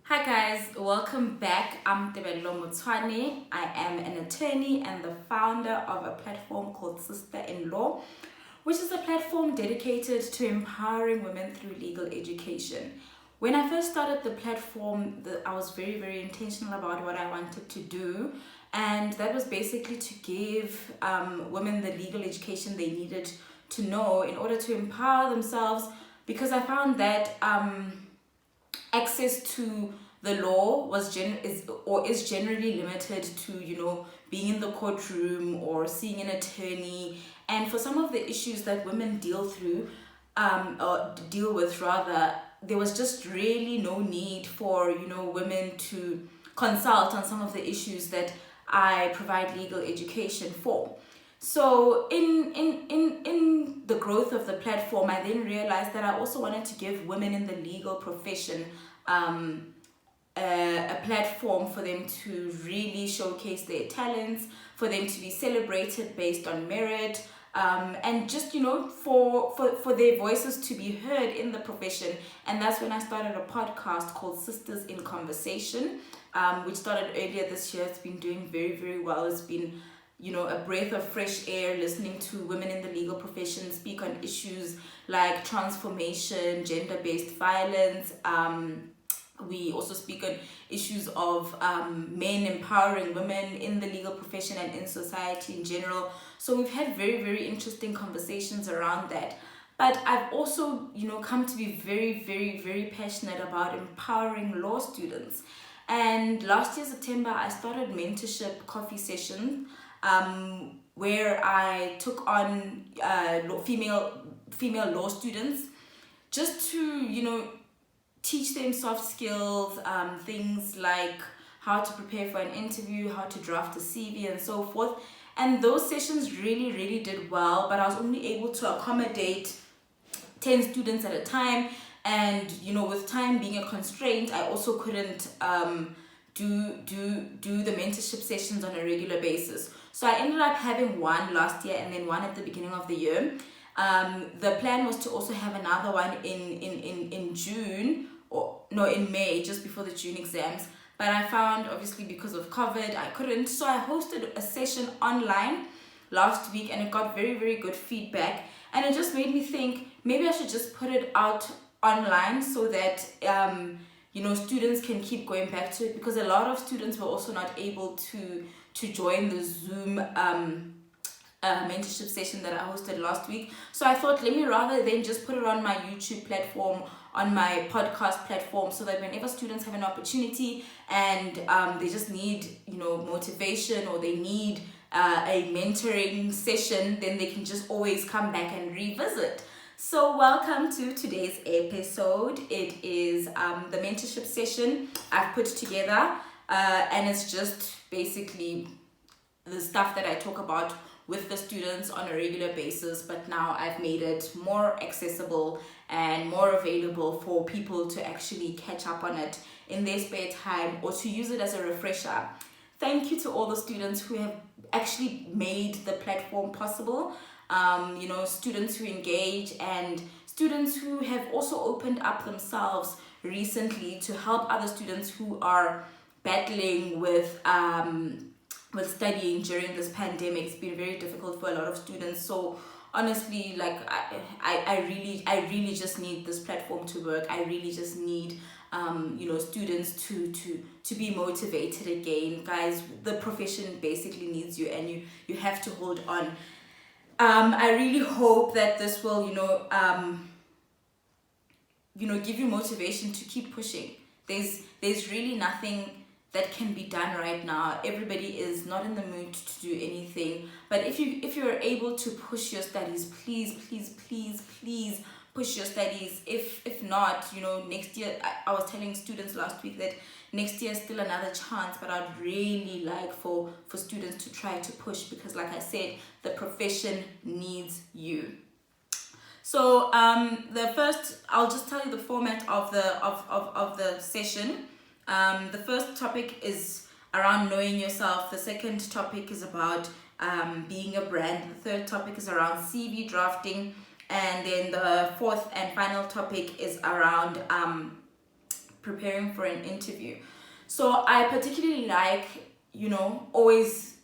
Hi guys, welcome back. I'm Tebello Mutwane. I am an attorney and the founder of a platform called Sister-in-Law, which is a platform dedicated to empowering women through legal education. When I first started the platform, I was very intentional about what I wanted to do, and that was basically to give women the legal education they needed to know in order to empower themselves, because I found that access to the law is generally limited to being in the courtroom or seeing an attorney, and for some of the issues that women deal with rather, there was just really no need for women to consult on some of the issues that I provide legal education for. So in the growth of the platform, I then realized that I also wanted to give women in the legal profession a platform for them to really showcase their talents, for them to be celebrated based on merit, and just for their voices to be heard in the profession. And that's when I started a podcast called Sisters in Conversation, which started earlier this year. It's been doing very well. It's been a breath of fresh air listening to women in the legal profession speak on issues like transformation, gender-based violence. We also speak on issues of men empowering women in the legal profession and in society in general. So we've had very interesting conversations around that. But I've also, come to be very passionate about empowering law students. And last year, September, I started mentorship coffee sessions, where I took on female law students, just to teach them soft skills, things like how to prepare for an interview, how to draft a CV, and so forth. And those sessions really did well, but I was only able to accommodate 10 students at a time. And with time being a constraint, I also couldn't do the mentorship sessions on a regular basis. So I ended up having one last year and then one at the beginning of the year. The plan was to also have another one in June, or no, in May, just before the June exams. But I found, obviously because of COVID, I couldn't. So I hosted a session online last week, and it got very good feedback. And it just made me think, maybe I should just put it out online so that students can keep going back to it, because a lot of students were also not able to join the Zoom mentorship session that I hosted last week. So I thought, let me rather than just put it on my YouTube platform, on my podcast platform, so that whenever students have an opportunity and they just need motivation, or they need a mentoring session, then they can just always come back and revisit. So welcome to today's episode. It is the mentorship session I've put together, and it's just basically the stuff that I talk about with the students on a regular basis, but now I've made it more accessible and more available for people to actually catch up on it in their spare time, or to use it as a refresher. Thank you to all the students who have actually made the platform possible. Students who engage, and students who have also opened up themselves recently to help other students who are battling with studying during this pandemic. It's been very difficult for a lot of students. So honestly, like I really just need this platform to work. I really just need students to be motivated again. Guys, the profession basically needs you, and you have to hold on. I really hope that this will give you motivation to keep pushing. There's really nothing that can be done right now. Everybody is not in the mood to do anything. But if you're able to push your studies, please push your studies. If not, next year, I was telling students last week that next year is still another chance, but I'd really like for students to try to push, because like I said, the profession needs you. So I'll just tell you the format of the session. The first topic is around knowing yourself. The second topic is about being a brand. The third topic is around CV drafting. And then the fourth and final topic is around preparing for an interview. So I particularly like, always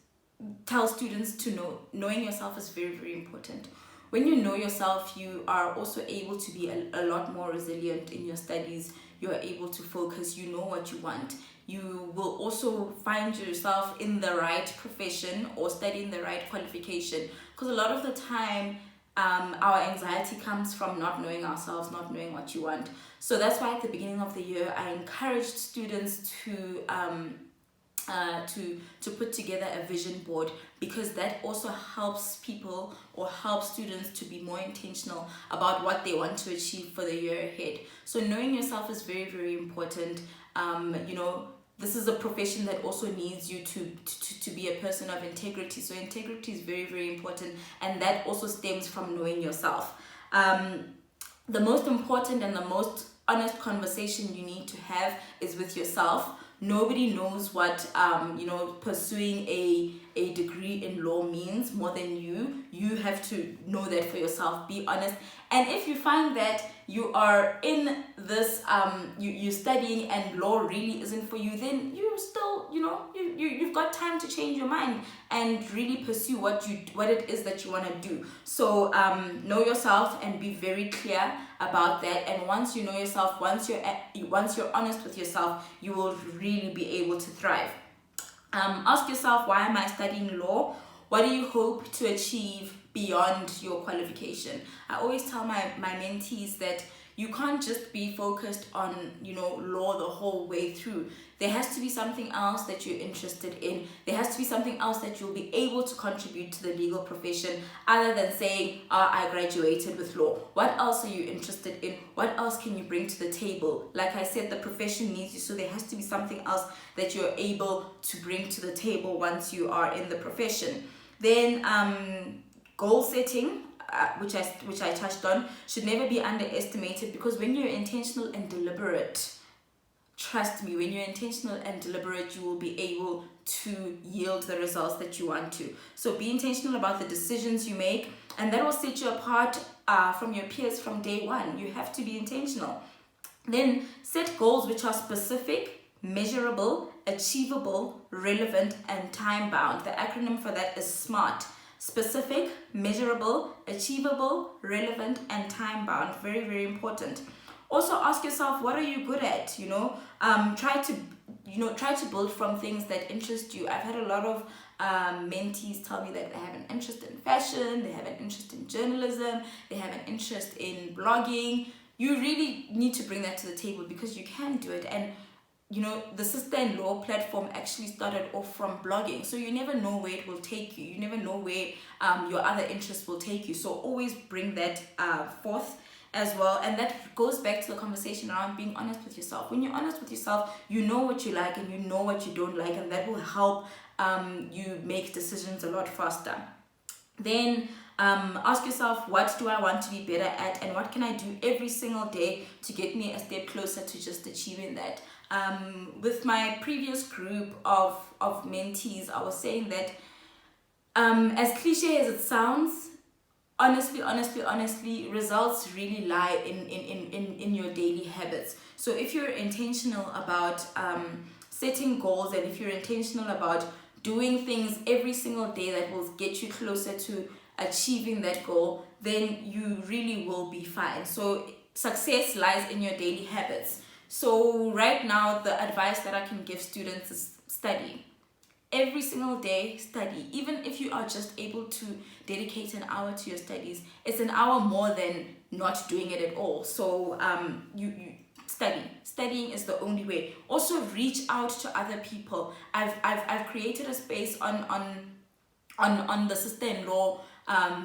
tell students to knowing yourself is very, very important. When you know yourself, you are also able to be a lot more resilient in your studies. You are able to focus, you know what you want. You will also find yourself in the right profession or studying the right qualification. Because a lot of the time, our anxiety comes from not knowing ourselves, not knowing what you want. So that's why at the beginning of the year, I encouraged students to put together a vision board, because that also helps people or helps students to be more intentional about what they want to achieve for the year ahead. So knowing yourself is very, very important. This is a profession that also needs you to be a person of integrity. So integrity is very, very important, and that also stems from knowing yourself. The most important and the most honest conversation you need to have is with yourself. Nobody knows what pursuing a degree in law means more than you. You have to know that for yourself. Be honest. And if you find that you are in this you're studying and law really isn't for you, then you still you've got time to change your mind and really pursue what it is that you want to do. So know yourself and be very clear about that. And once you know yourself, once you're honest with yourself, you will really be able to thrive. Ask yourself, why am I studying law? What do you hope to achieve beyond your qualification? I always tell my mentees that you can't just be focused on law the whole way through. There has to be something else that you're interested in. There has to be something else that you'll be able to contribute to the legal profession, other than saying, I graduated with law. What else are you interested in? What else can you bring to the table? Like I said, the profession needs you, so there has to be something else that you're able to bring to the table once you are in the profession. Then goal setting, which I touched on, should never be underestimated, because when you're intentional and deliberate, trust me, when you're intentional and deliberate, you will be able to yield the results that you want to. So be intentional about the decisions you make, and that will set you apart from your peers from day one. You have to be intentional. Then set goals which are specific, measurable, achievable, relevant, and time-bound. The acronym for that is SMART. Specific, measurable, achievable, relevant, and time-bound. Very, very important. Also ask yourself, what are you good at? Try to build from things that interest you. I've had a lot of mentees tell me that they have an interest in fashion, they have an interest in journalism, they have an interest in blogging. You really need to bring that to the table, because you can do it. And the sister-in-law platform actually started off from blogging. So you never know where it will take you. You never know where your other interests will take you. So always bring that forth as well. And that goes back to the conversation around being honest with yourself. When you're honest with yourself, you know what you like and you know what you don't like, and that will help you make decisions a lot faster. Then ask yourself, what do I want to be better at, and what can I do every single day to get me a step closer to just achieving that. With my previous group of mentees, I was saying that as cliche as it sounds, honestly, results really lie in your daily habits. So if you're intentional about setting goals, and if you're intentional about doing things every single day that will get you closer to achieving that goal, then you really will be fine. So success lies in your daily habits. So right now, the advice that I can give students is study. Every single day, study. Even if you are just able to dedicate an hour to your studies, it's an hour more than not doing it at all. So you study. Studying is the only way. Also reach out to other people. I've created a space on the sister-in-law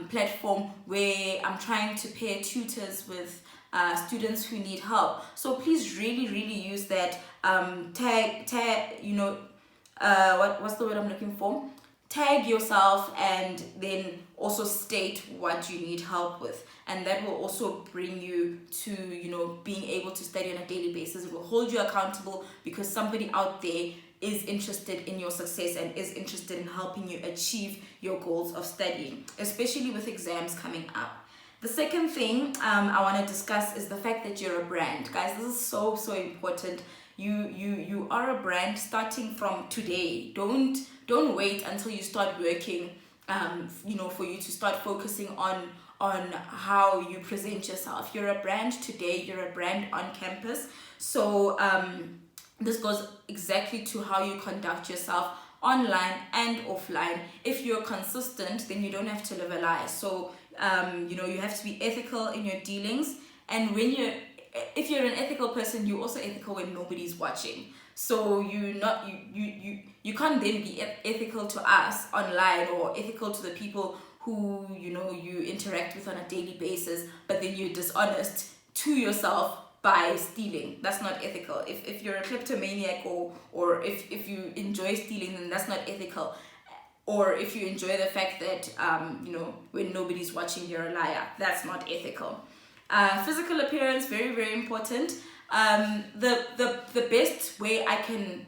platform where I'm trying to pair tutors with students who need help. So please really use that. What's the word I'm looking for? Tag yourself, and then also state what you need help with, and that will also bring you to being able to study on a daily basis. It will hold you accountable, because somebody out there is interested in your success and is interested in helping you achieve your goals of studying, especially with exams coming up. The second thing I want to discuss is the fact that you're a brand. Guys, this is so important. You are a brand starting from today. Don't wait until you start working for you to start focusing on how you present yourself. You're a brand today, you're a brand on campus. So this goes exactly to how you conduct yourself online and offline. If you're consistent, then you don't have to live a lie. So you have to be ethical in your dealings, and if you're an ethical person, you're also ethical when nobody's watching. So you can't then be ethical to us online, or ethical to the people who you interact with on a daily basis, but then you're dishonest to yourself by stealing. That's not ethical. If you're a kleptomaniac, or if you enjoy stealing, then that's not ethical. Or if you enjoy the fact that when nobody's watching, you're a liar, that's not ethical. Physical appearance, very, very important. The best way I can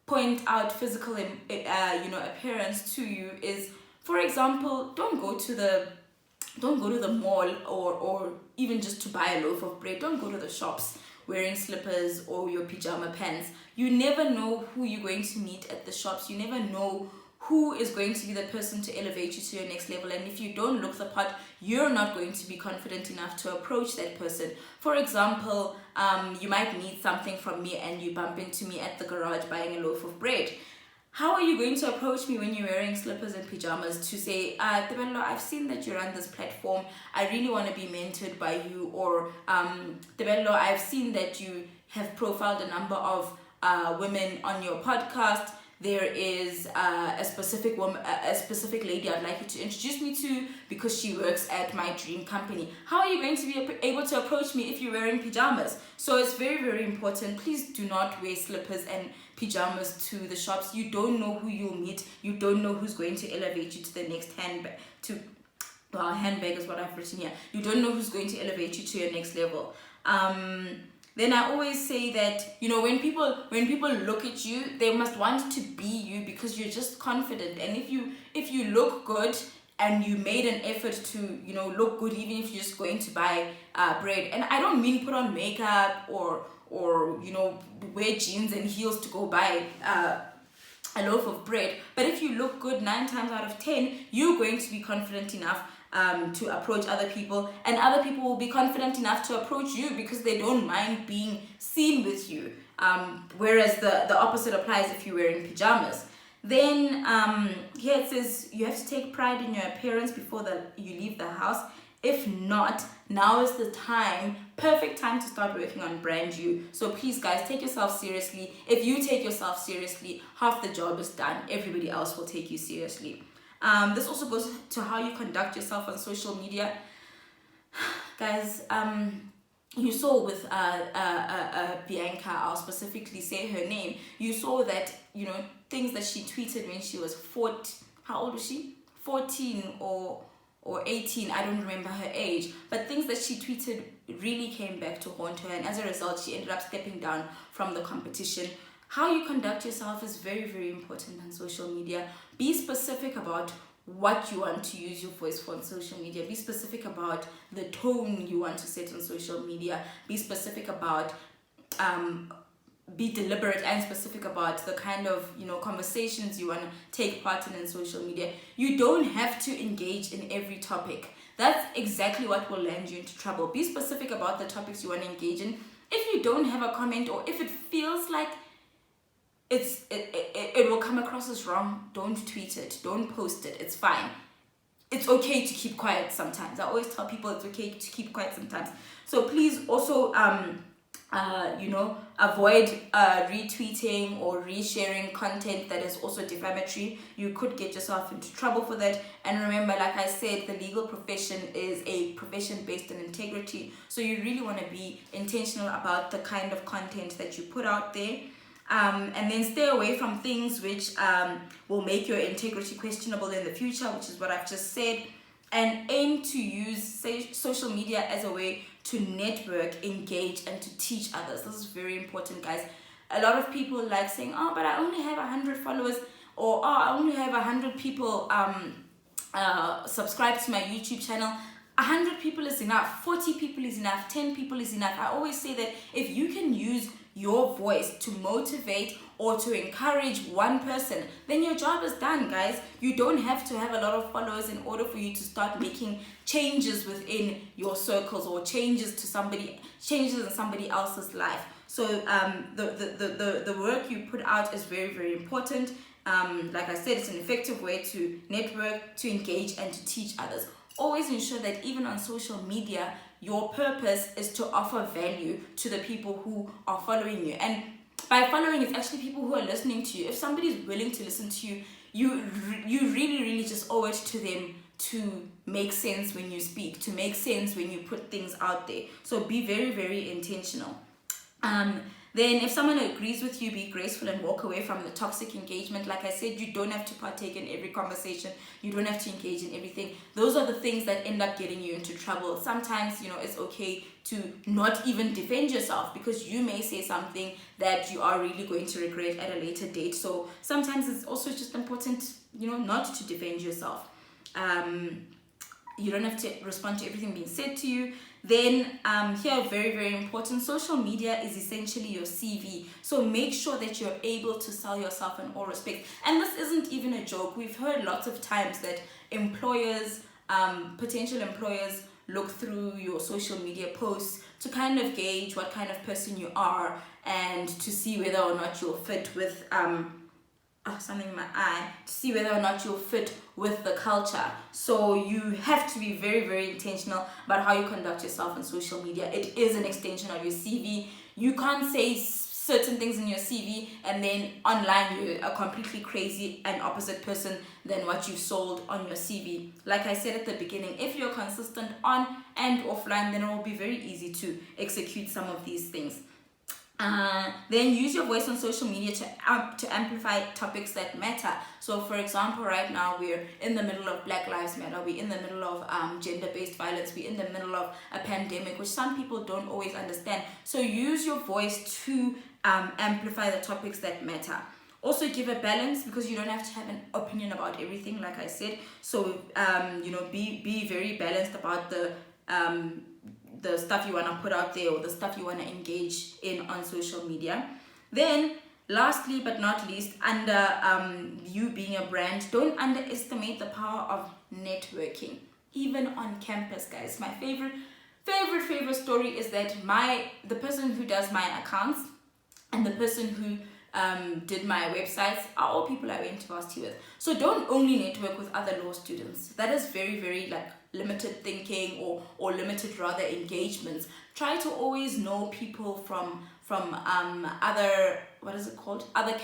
point out physical appearance to you is, for example, don't go to the mall, or even just to buy a loaf of bread. Don't go to the shops wearing slippers or your pajama pants. You never know who you're going to meet at the shops. You never know who is going to be the person to elevate you to your next level. And if you don't look the part, you're not going to be confident enough to approach that person. For example, you might need something from me and you bump into me at the garage buying a loaf of bread. How are you going to approach me when you're wearing slippers and pajamas to say, Tebello, I've seen that you're on this platform, I really want to be mentored by you? Or Tebello, I've seen that you have profiled a number of women on your podcast. There is a specific lady I'd like you to introduce me to because she works at my dream company. How are you going to be able to approach me if you're wearing pajamas? So it's very, very important. Please do not wear slippers and pajamas to the shops. You don't know who you'll meet. You don't know who's going to elevate you to the next handbag. Handbag is what I've written here. You don't know who's going to elevate you to your next level. Then I always say that, when people look at you, they must want to be you because you're just confident. And if you look good and you made an effort to, look good, even if you're just going to buy bread. And I don't mean put on makeup or wear jeans and heels to go buy a loaf of bread. But if you look good 9 times out of 10, you're going to be confident enough to approach other people, and other people will be confident enough to approach you because they don't mind being seen with you. Whereas the opposite applies if you're wearing pajamas. Then here it says you have to take pride in your appearance before you leave the house. If not, now is the perfect time to start working on brand you. So please, guys, take yourself seriously. If you take yourself seriously, half the job is done. Everybody else will take you seriously. This also goes to how you conduct yourself on social media. Guys, you saw with Bianca, I'll specifically say her name, you saw that, things that she tweeted when she was 14, how old was she? 14 or 18, I don't remember her age, but things that she tweeted really came back to haunt her, and as a result, she ended up stepping down from the competition. How you conduct yourself is very, very important on social media. Be specific about what you want to use your voice for on social media. Be specific about the tone you want to set on social media. Be specific about, be deliberate and specific about the kind of, conversations you want to take part in social media. You don't have to engage in every topic. That's exactly what will land you into trouble. Be specific about the topics you want to engage in. If you don't have a comment, or if it feels like it will come across as wrong, don't tweet it, don't post it, it's fine. It's okay to keep quiet sometimes. I always tell people it's okay to keep quiet sometimes. So please also avoid retweeting or resharing content that is also defamatory. You could get yourself into trouble for that. And remember, like I said, the legal profession is a profession based on integrity. So you really want to be intentional about the kind of content that you put out there. And then stay away from things which will make your integrity questionable in the future, which is what I've just said. And aim to use social media as a way to network, engage, and to teach others. This is very important, guys. A lot of people like saying, oh, but I only have 100 followers, or oh, I only have 100 people subscribe to my YouTube channel. 100 people is enough, 40 people is enough, 10 people is enough. I always say that if you can use your voice to motivate or to encourage one person, then your job is done, guys. You don't have to have a lot of followers in order for you to start making changes within your circles or changes in somebody else's life. So the work you put out is very, very important. Like I said, it's an effective way to network, to engage, and to teach others. Always ensure that even on social media, your purpose is to offer value to the people who are following you. And by following, it's actually people who are listening to you. If somebody is willing to listen to you, you really, really just owe it to them to make sense when you speak, to make sense when you put things out there. So be very, very intentional. Then if someone agrees with you, be graceful and walk away from the toxic engagement. Like I said, you don't have to partake in every conversation. You don't have to engage in everything. Those are the things that end up getting you into trouble. Sometimes, it's okay to not even defend yourself, because you may say something that you are really going to regret at a later date. So sometimes it's also just important, not to defend yourself. You don't have to respond to everything being said to you. Then here, very, very important, social media is essentially your CV. So make sure that you're able to sell yourself in all respects. And this isn't even a joke. We've heard lots of times that employers, potential employers, look through your social media posts to kind of gauge what kind of person you are and to see whether or not you'll fit with something in my eye, to see whether or not you'll fit with the culture. So you have to be very, very intentional about how you conduct yourself on social media. It is an extension of your CV. You can't say certain things in your CV and then online you're a completely crazy and opposite person than what you sold on your CV. Like I said at the beginning, if you're consistent on and offline, then it will be very easy to execute some of these things. Then use your voice on social media to amplify topics that matter. So for example, right now we're in the middle of Black Lives Matter, we're in the middle of gender-based violence, we're in the middle of a pandemic, which some people don't always understand. So use your voice to amplify the topics that matter. Also give a balance, because you don't have to have an opinion about everything, like I said. So be very balanced about the stuff you want to put out there or the stuff you want to engage in on social media. Then lastly but not least, under you being a brand, don't underestimate the power of networking, even on campus, guys. My favorite story is that the person who does my accounts and the person who did my websites are all people I went to university with. So don't only network with other law students. That is very, very limited thinking or limited rather engagements. Try to always know people from other, what is it called, other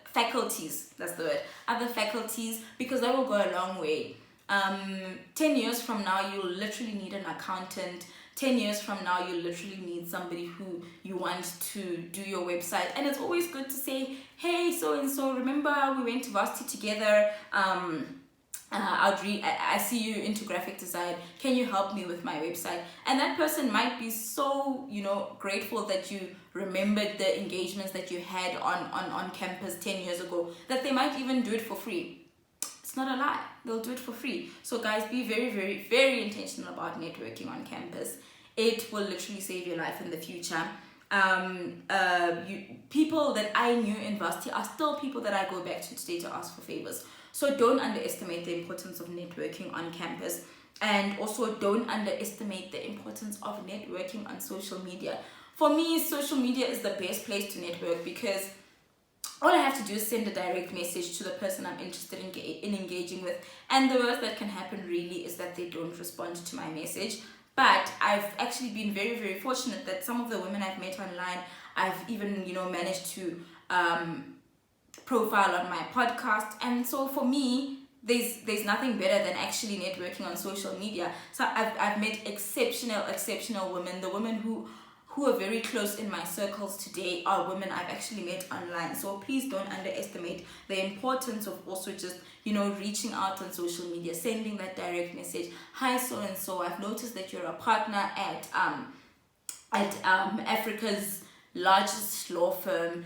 faculties, that's the word, other faculties, because that will go a long way. 10 years from now you'll literally need an accountant. 10 years from now you'll literally need somebody who you want to do your website, and it's always good to say, hey, so and so, remember we went to varsity together, I see you into graphic design, can you help me with my website? And that person might be so grateful that you remembered the engagements that you had on campus 10 years ago, that they might even do it for free. It's not a lie, they'll do it for free. So guys, be very, very, very intentional about networking on campus. It will literally save your life in the future. People that I knew in varsity are still people that I go back to today to ask for favors. So don't underestimate the importance of networking on campus, and also don't underestimate the importance of networking on social media. For me, social media is the best place to network, because all I have to do is send a direct message to the person I'm interested in engaging with, and the worst that can happen really is that they don't respond to my message. But I've actually been very, very fortunate that some of the women I've met online, I've even managed to profile on my podcast. And so for me, there's nothing better than actually networking on social media. So I've met exceptional women. The women who are very close in my circles today are women I've actually met online. So please don't underestimate the importance of also just reaching out on social media, sending that direct message. Hi, so and so, I've noticed that you're a partner at Africa's largest law firm.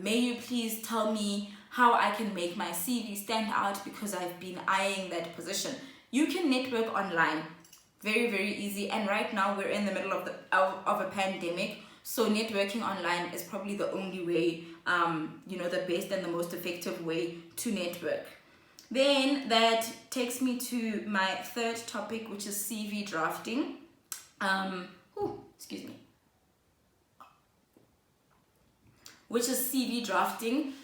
May you please tell me how I can make my CV stand out, because I've been eyeing that position. You can network online. Very, very easy. And right now we're in the middle of a pandemic, so networking online is probably the only way, the best and the most effective way to network. Then that takes me to my third topic, which is CV drafting. Excuse me. Which is CV drafting.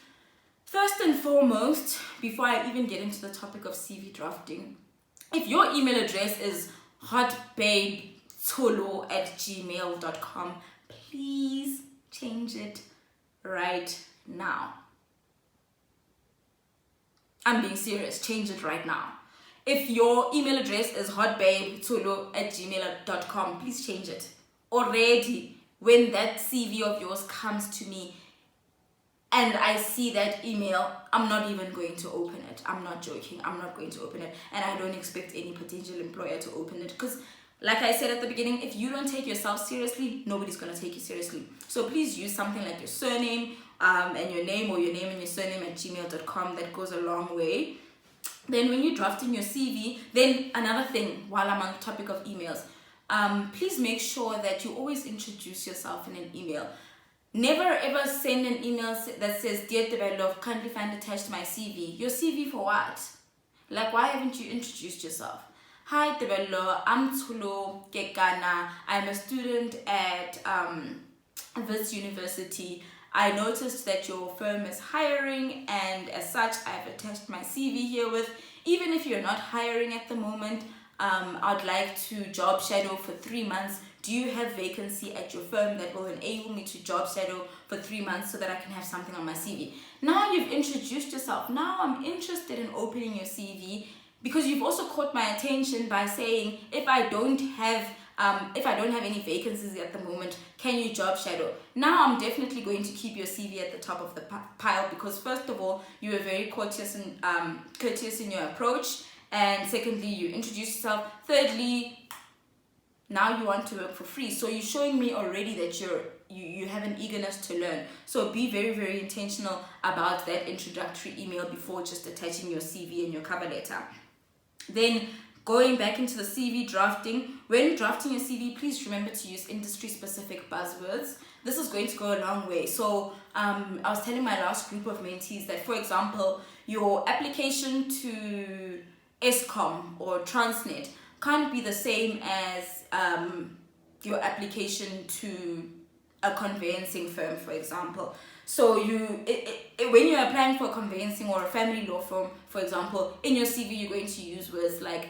First and foremost, before I even get into the topic of CV drafting, if your email address is hotbabetolo@gmail.com, please change it right now. I'm being serious. Change it right now. If your email address is hotbabetolo@gmail.com, please change it. Already, when that CV of yours comes to me and I see that email, I'm not even going to open it. I'm not joking. I'm not going to open it. And I don't expect any potential employer to open it. Because, like I said at the beginning, if you don't take yourself seriously, nobody's going to take you seriously. So please use something like your surname and your name, or your name and your surname at gmail.com. That goes a long way. Then when you're drafting your CV, then another thing, while I'm on the topic of emails, please make sure that you always introduce yourself in an email. Never ever send an email that says, "Dear Develop, kindly find attached my CV." Your CV for what? Like, why haven't you introduced yourself? "Hi Develop, I'm Tsulo Kekana. I'm a student at this university. I noticed that your firm is hiring, and as such, I've attached my CV here with. Even if you're not hiring at the moment, I'd like to job shadow for 3 months. Do you have vacancy at your firm that will enable me to job shadow for 3 months so that I can have something on my CV?" Now you've introduced yourself. Now I'm interested in opening your CV, because you've also caught my attention by saying, if I don't have any vacancies at the moment, can you job shadow? Now I'm definitely going to keep your CV at the top of the pile, because first of all, you were very courteous in your approach, and secondly, you introduced yourself. Thirdly, now you want to work for free, so you're showing me already that you have an eagerness to learn. So be very, very intentional about that introductory email before just attaching your CV and your cover letter. Then going back into the CV drafting, when drafting your CV, please remember to use industry-specific buzzwords. This is going to go a long way. So I was telling my last group of mentees that, for example, your application to Eskom or Transnet can't be the same as your application to a conveyancing firm, for example. So when you're applying for a conveyancing or a family law firm, for example, in your CV you're going to use words like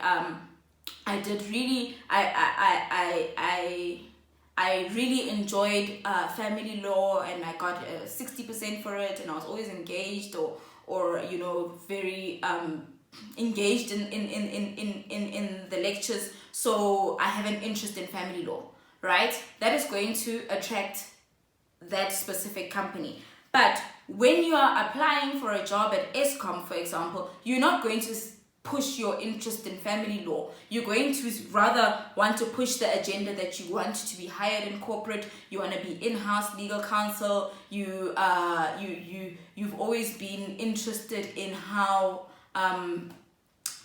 I really enjoyed family law, and I got 60% for it, and I was always engaged or very engaged in the lectures, so I have an interest in family law, right? That is going to attract that specific company. But when you are applying for a job at Eskom, for example, you're not going to push your interest in family law. You're going to rather want to push the agenda that you want to be hired in corporate, you want to be in-house legal counsel, you've always been interested in how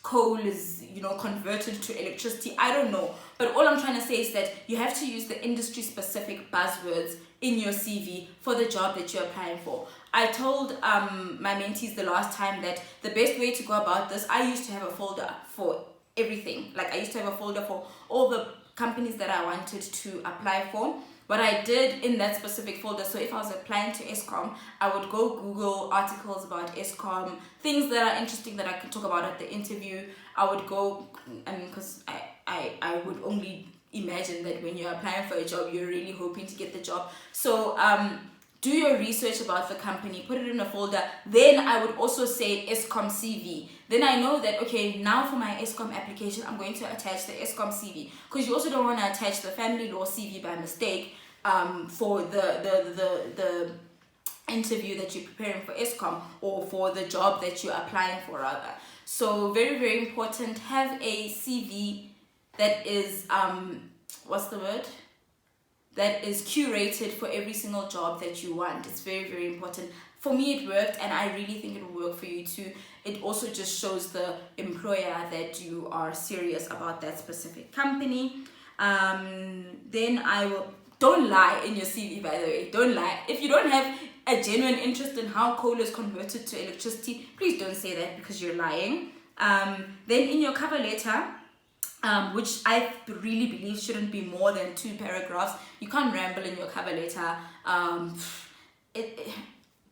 coal is converted to electricity. I don't know, but all I'm trying to say is that you have to use the industry specific buzzwords in your CV for the job that you're applying for. I told my mentees the last time that the best way to go about this, I used to have a folder for everything. Like, I used to have a folder for all the companies that I wanted to apply for. What I did in that specific folder, so if I was applying to Eskom, I would go Google articles about Eskom, things that are interesting that I could talk about at the interview. I would go, because I would only imagine that when you're applying for a job, you're really hoping to get the job. So do your research about the company, put it in a folder. Then I would also say Eskom CV. Then I know that, okay, now for my Eskom application, I'm going to attach the Eskom CV. Because you also don't want to attach the family law CV by mistake for the interview that you're preparing for Eskom, or for the job that you're applying for rather. So very, very important, have a CV that is, that is curated for every single job that you want. It's very, very important. For me, it worked, and I really think it will work for you too. It also just shows the employer that you are serious about that specific company. Then don't lie in your CV, by the way. Don't lie. If you don't have a genuine interest in how coal is converted to electricity, please don't say that, because you're lying. Then in your cover letter, which I really believe shouldn't be more than 2 paragraphs. You can't ramble in your cover letter.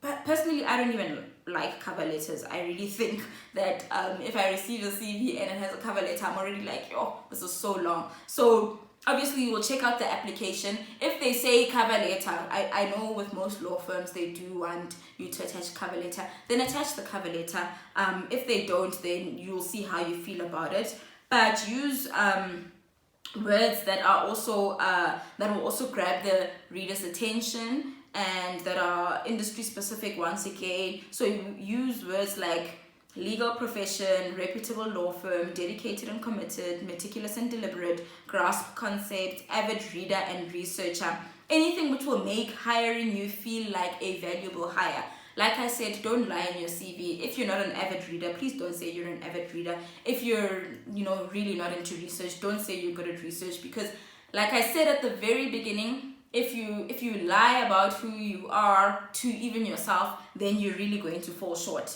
But personally, I don't even like cover letters. I really think that if I receive a CV and it has a cover letter, I'm already like, oh, this is so long. So obviously, you will check out the application. If they say cover letter, I know with most law firms, they do want you to attach cover letter. Then attach the cover letter. If they don't, then you'll see how you feel about it. But use words that are also that will also grab the reader's attention, and that are industry specific once again. So you use words like legal profession, reputable law firm, dedicated and committed, meticulous and deliberate, grasp concept, avid reader and researcher. Anything which will make hiring you feel like a valuable hire. Like I said, don't lie in your CV. If you're not an avid reader, please don't say you're an avid reader. If you're, really not into research, don't say you're good at research, because like I said at the very beginning, if you lie about who you are to even yourself, then you're really going to fall short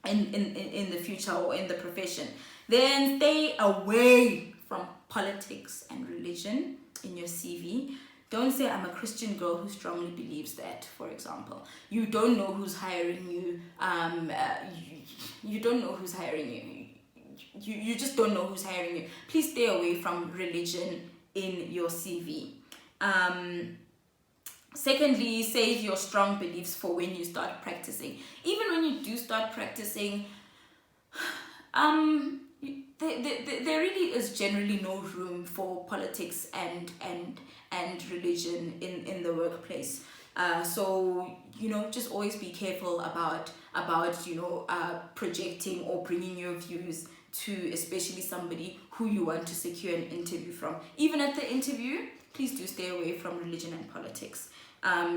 in the future or in the profession. Then stay away from politics and religion in your CV. Don't say I'm a Christian girl who strongly believes that, for example. You don't know who's hiring you. You don't know who's hiring you. You just don't know who's hiring you. Please stay away from religion in your CV. Secondly, save your strong beliefs for when you start practicing. Even when you do start practicing, there really is generally no room for politics and religion in the workplace. So just always be careful about projecting or bringing your views to especially somebody who you want to secure an interview from. Even at the interview, please do stay away from religion and politics.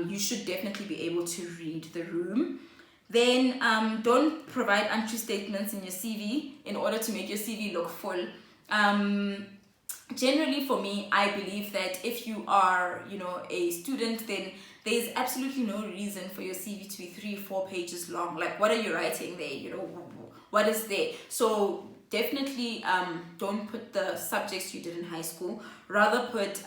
You should definitely be able to read the room. Then don't provide untrue statements in your CV in order to make your CV look full. Generally, for me, I believe that if you are, a student, then there's absolutely no reason for your CV to be 3-4 pages long. Like, what are you writing there? What is there? So definitely don't put the subjects you did in high school. Rather put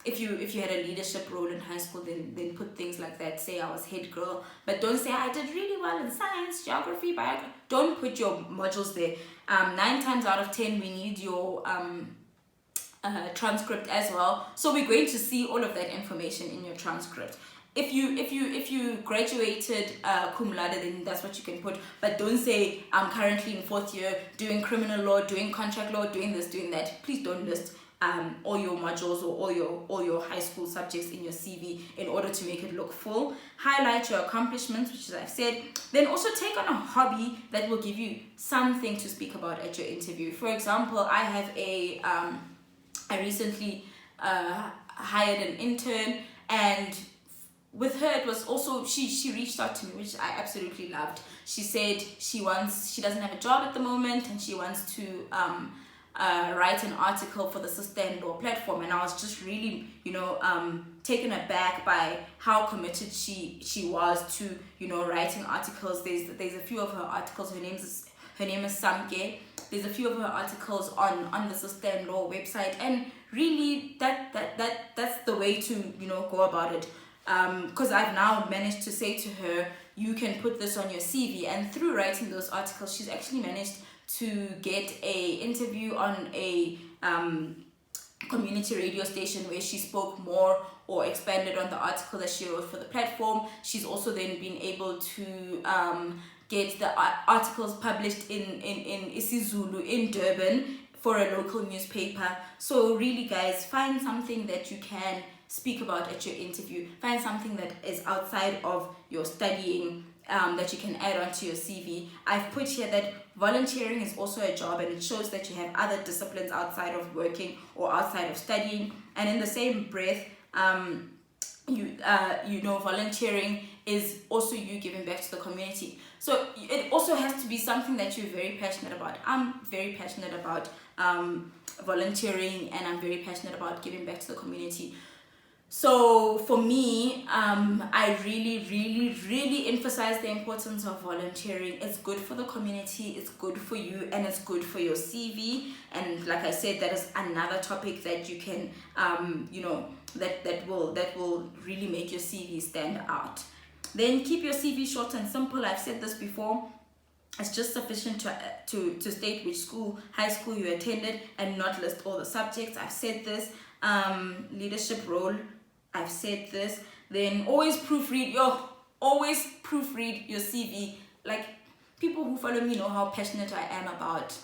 if you had a leadership role in high school, then put things like that. Say I was head girl, but don't say I did really well in science, geography, biography. Don't put your modules there. 9 times out of 10, we need your transcript as well. So we're going to see all of that information in your transcript. If you graduated cum laude, then that's what you can put. But don't say I'm currently in 4th year doing criminal law, doing contract law, doing this, doing that. Please don't list all your modules or all your high school subjects in your CV in order to make it look full. Highlight your accomplishments, which, as I've said. Then also take on a hobby that will give you something to speak about at your interview. For example, I have I recently hired an intern, and with her it was also she reached out to me, which I absolutely loved. She said she doesn't have a job at the moment, and she wants to write an article for the sister-in-law platform, and I was just really taken aback by how committed she was to writing articles. There's a few of her articles. Her name is Samke. There's a few of her articles on the sister-in-law website, and really that's the way to go about it. Because I've now managed to say to her, you can put this on your CV, and through writing those articles, she's actually managed to get a interview on a community radio station where she spoke more or expanded on the article that she wrote for the platform. She's also then been able to get the articles published in isiZulu in Durban for a local newspaper. So really, guys, find something that you can speak about at your interview. Find something that is outside of your studying that you can add onto your CV. I've put here that volunteering is also a job, and it shows that you have other disciplines outside of working or outside of studying. And in the same breath, volunteering is also you giving back to the community. So it also has to be something that you're very passionate about. I'm very passionate about volunteering, and I'm very passionate about giving back to the community. So for me, I really emphasize the importance of volunteering. It's good for the community, it's good for you, and it's good for your CV. And like I said, that is another topic that you can, that will really make your CV stand out. Then keep your CV short and simple. I've said this before. It's just sufficient to state which high school you attended, and not list all the subjects. I've said this. Leadership role, I've said this. Then always proofread your CV. Like, people who follow me know how passionate I am about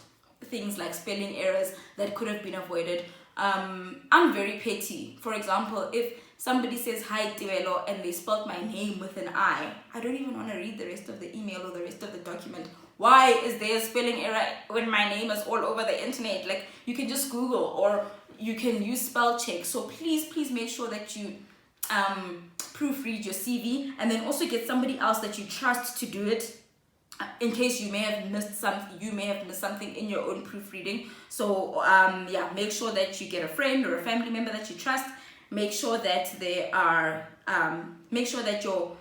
things like spelling errors that could have been avoided. I'm very petty. For example, if somebody says hi Tivelo and they spelled my name with an I don't even want to read the rest of the email or the rest of the document. Why is there a spelling error when my name is all over the internet? Like, you can just Google, or you can use spell check. So please make sure that you proofread your CV, and then also get somebody else that you trust to do it, in case you may have missed something in your own proofreading. So make sure that you get a friend or a family member that you trust. Make sure that make sure that your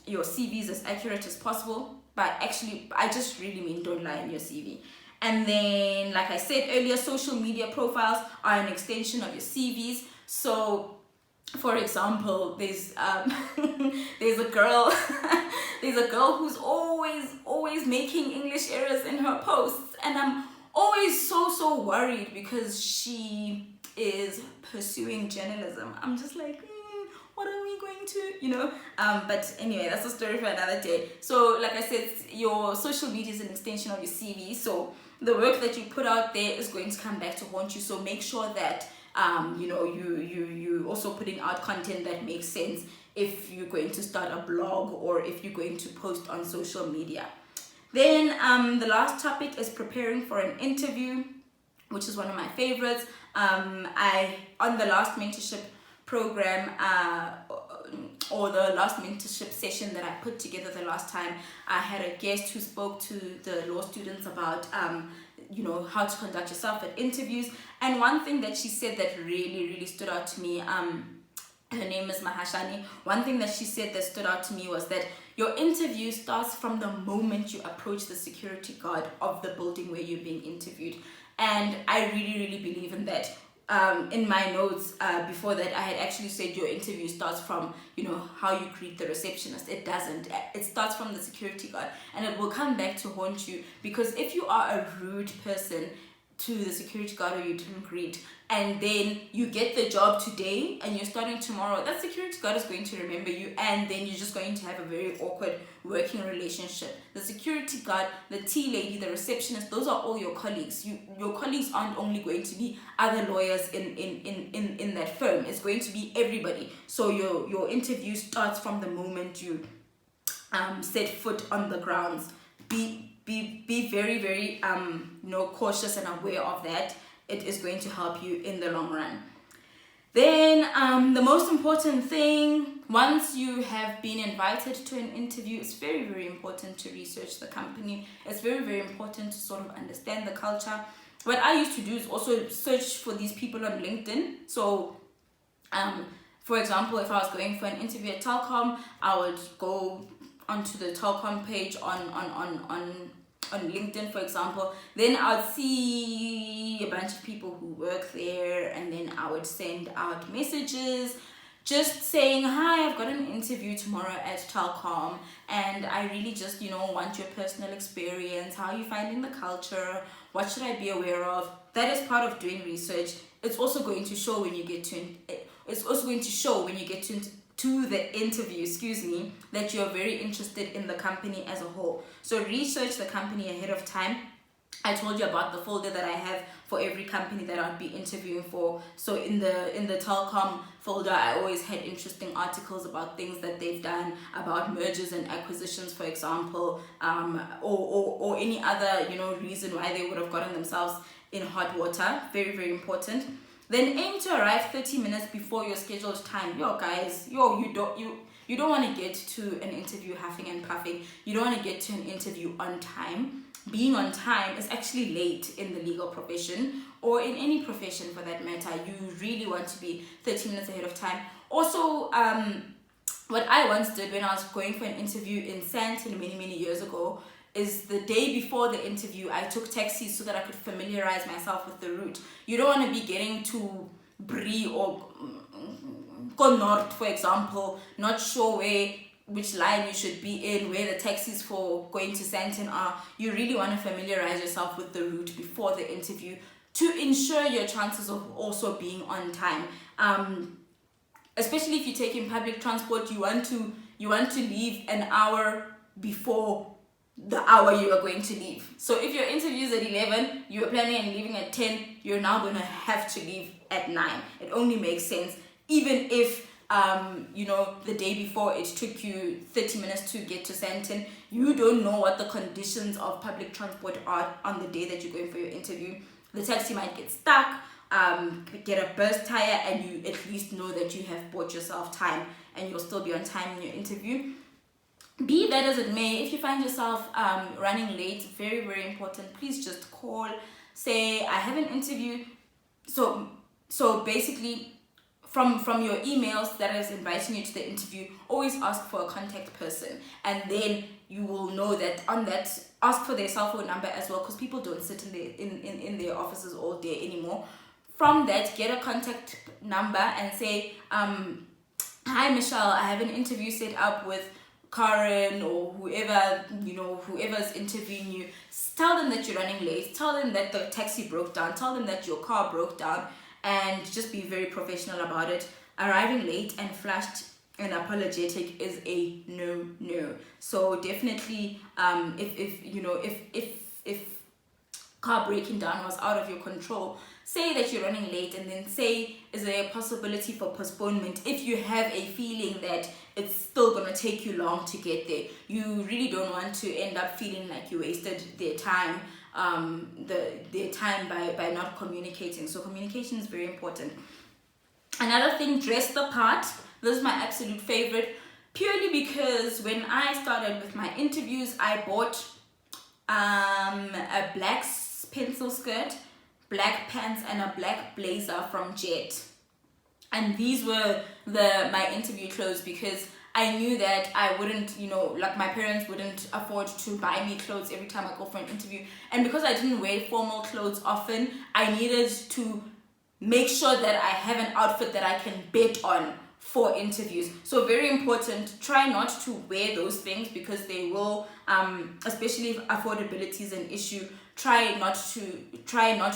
CV is as accurate as possible. But actually, I just really mean, don't lie in your CV. And then, like I said earlier, social media profiles are an extension of your CVs. So, for example, there's a girl who's always making English errors in her posts, and I'm always so worried because she is pursuing journalism. I'm just like, what are we going to, but anyway, that's a story for another day. So like I said, your social media is an extension of your CV. So the work that you put out there is going to come back to haunt you. So make sure that you also putting out content that makes sense if you're going to start a blog or if you're going to post on social media. Then the last topic is preparing for an interview, which is one of my favorites. On the last mentorship program, or the last mentorship session that I put together the last time, I had a guest who spoke to the law students about how to conduct yourself at interviews. And one thing that she said that really stood out to me, her name is Mahashani. One thing that she said that stood out to me was that your interview starts from the moment you approach the security guard of the building where you're being interviewed. And I really believe in that. In my notes before that, I had actually said your interview starts from how you greet the receptionist. It doesn't. It starts from the security guard, and it will come back to haunt you, because if you are a rude person to the security guard or you didn't greet, and then you get the job today and you're starting tomorrow, that security guard is going to remember you, and then you're just going to have a very awkward working relationship. The security guard, the tea lady, the receptionist, those are all your colleagues. Your colleagues aren't only going to be other lawyers in that firm. It's going to be everybody. So your interview starts from the moment you set foot on the grounds. Be very cautious and aware of that. It is going to help you in the long run. Then the most important thing, once you have been invited to an interview, it's very important to research the company. It's very important to sort of understand the culture. What I used to do is also search for these people on LinkedIn. So for example, if I was going for an interview at Telkom, I would go onto the Telkom page on LinkedIn, for example. Then I'd see a bunch of people who work there, and then I would send out messages just saying, hi, I've got an interview tomorrow at Telkom, and I really just want your personal experience. How are you finding the culture? What should I be aware of? That is part of doing research. It's also going to show when you get to the interview, that you're very interested in the company as a whole. So research the company ahead of time. I told you about the folder that I have for every company that I'd be interviewing for. So in the Telkom folder, I always had interesting articles about things that they've done, about mergers and acquisitions, for example, or any other reason why they would have gotten themselves in hot water. Very important. Then aim to arrive 30 minutes before your scheduled time. Guys, you don't want to get to an interview huffing and puffing. You don't want to get to an interview on time. Being on time is actually late in the legal profession, or in any profession for that matter. You really want to be 30 minutes ahead of time. Also, what I once did when I was going for an interview in Sandton many years ago is the day before the interview, I took taxis so that I could familiarize myself with the route. You don't want to be getting to Brie or go north, for example, not sure which line you should be in, where the taxis for going to Sandton are. You really want to familiarize yourself with the route before the interview to ensure your chances of also being on time. Especially if you're taking public transport, you want to leave an hour before the hour you are going to leave. So if your interview is at 11, you are planning on leaving at 10, you're now going to have to leave at 9. It only makes sense, even if the day before it took you 30 minutes to get to Sandton. You don't know what the conditions of public transport are on the day that you're going for your interview. The taxi might get stuck, get a burst tire, and you at least know that you have bought yourself time and you'll still be on time in your interview. Be that as it may, if you find yourself running late, very important, please just call, say, I have an interview. So basically, from your emails that is inviting you to the interview, always ask for a contact person, and then you will know that on that, ask for their cell phone number as well, because people don't sit in their offices all day anymore. From that, get a contact number and say, hi Michelle, I have an interview set up with Karen or whoever's interviewing you. Tell them that you're running late, tell them that the taxi broke down, tell them that your car broke down, and just be very professional about it. Arriving late and flushed and apologetic is a no. So definitely, if car breaking down was out of your control, say that you're running late, and then say, is there a possibility for postponement if you have a feeling that it's still going to take you long to get there. You really don't want to end up feeling like you wasted their time, their time by not communicating. So communication is very important. Another thing, dress the part. This is my absolute favorite, purely because when I started with my interviews, I bought a black pencil skirt, black pants, and a black blazer from Jet. And these were my interview clothes, because I knew that I wouldn't, my parents wouldn't afford to buy me clothes every time I go for an interview. And because I didn't wear formal clothes often, I needed to make sure that I have an outfit that I can bet on for interviews. So very important, try not to wear those things, because they will, especially if affordability is an issue, try not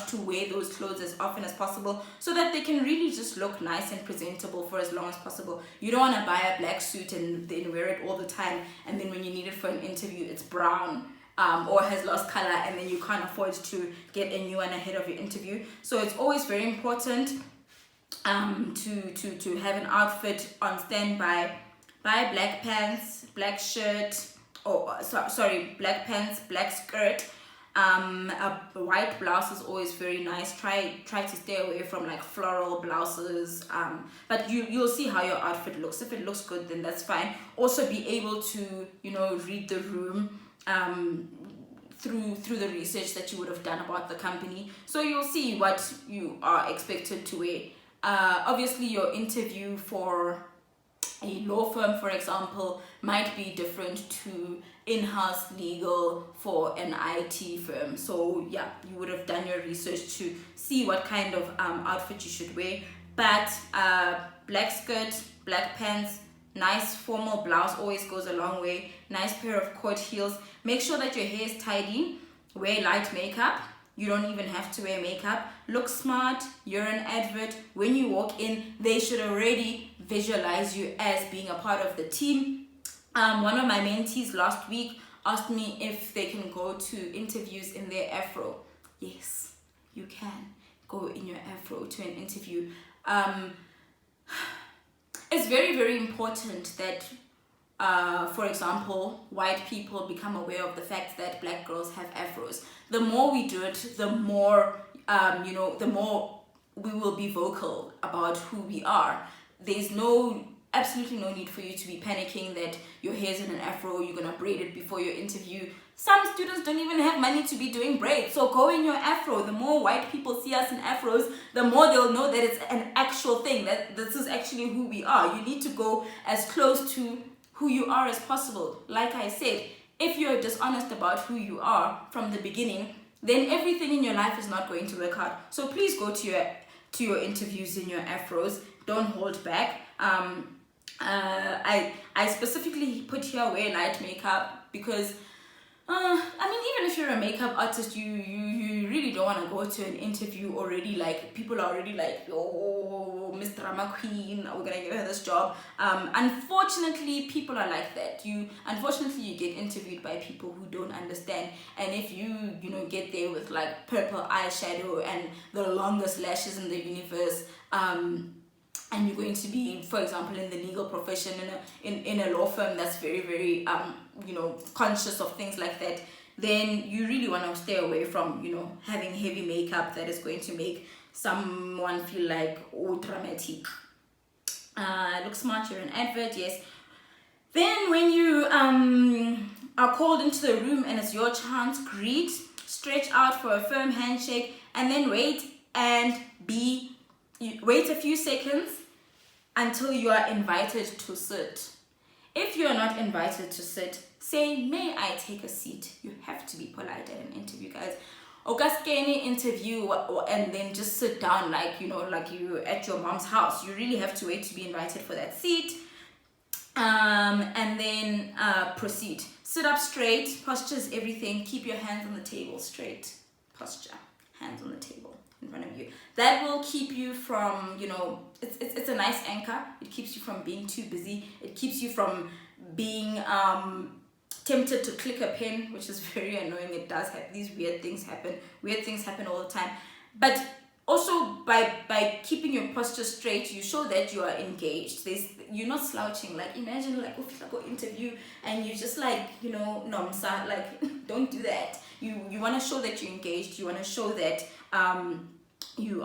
to wear those clothes as often as possible, so that they can really just look nice and presentable for as long as possible. You don't want to buy a black suit and then wear it all the time, and then when you need it for an interview it's brown or has lost color, and then you can't afford to get a new one ahead of your interview. So it's always very important to have an outfit on standby. Buy black pants, black shirt, black pants, black skirt. A white blouse is always very nice. Try to stay away from like floral blouses, but you'll see how your outfit looks. If it looks good, then that's fine. Also be able to read the room through the research that you would have done about the company, so you'll see what you are expected to wear. Obviously your interview for a law firm, for example, might be different to in-house legal for an IT firm. So yeah, you would have done your research to see what kind of outfit you should wear. But black skirt, black pants, nice formal blouse always goes a long way. Nice pair of court heels. Make sure that your hair is tidy. Wear light makeup. You don't even have to wear makeup. Look smart. You're an advert. When you walk in, they should already visualize you as being a part of the team. One of my mentees last week asked me if they can go to interviews in their afro. Yes, you can go in your afro to an interview. It's very, very important that, for example, white people become aware of the fact that black girls have afros. The more we do it, the more, the more we will be vocal about who we are. There's absolutely no need for you to be panicking that your hair's in an afro, you're gonna braid it before your interview. Some students don't even have money to be doing braids, so go in your afro. The more white people see us in afros, the more they'll know that it's an actual thing, that this is actually who we are. You need to go as close to who you are as possible. Like I said, if you're dishonest about who you are from the beginning, then everything in your life is not going to work out. So please go to your interviews in your afros. Don't hold back. I specifically put here wear light makeup because even if you're a makeup artist, you really don't want to go to an interview already like people are already like, oh, Miss Drama Queen, we're gonna give her this job. Unfortunately, people are like that. Unfortunately you get interviewed by people who don't understand, and if you get there with like purple eyeshadow and the longest lashes in the universe, and you're going to be, for example, in the legal profession, in a law firm that's very, very, conscious of things like that, then you really want to stay away from, having heavy makeup that is going to make someone feel like, oh, dramatic. Look smart, you're an advert, yes. Then when you are called into the room and it's your chance, greet, stretch out for a firm handshake, and then wait a few seconds until you are invited to sit. If you are not invited to sit, say, may I take a seat? You have to be polite at an interview, guys. Any interview and then just sit down like you at your mom's house. You really have to wait to be invited for that seat. And then proceed. Sit up straight. Posture is everything. Keep your hands on the table. Straight posture. Hands on the table in front of you. That will keep you from, it's a nice anchor. It keeps you from being too busy. It keeps you from being tempted to click a pen, which is very annoying. It does have these weird things happen. Weird things happen all the time. But also by keeping your posture straight, you show that you are engaged. You're not slouching. Like imagine like if you go interview and you just like nomsa, like don't do that. You want to show that you're engaged. You want to show that you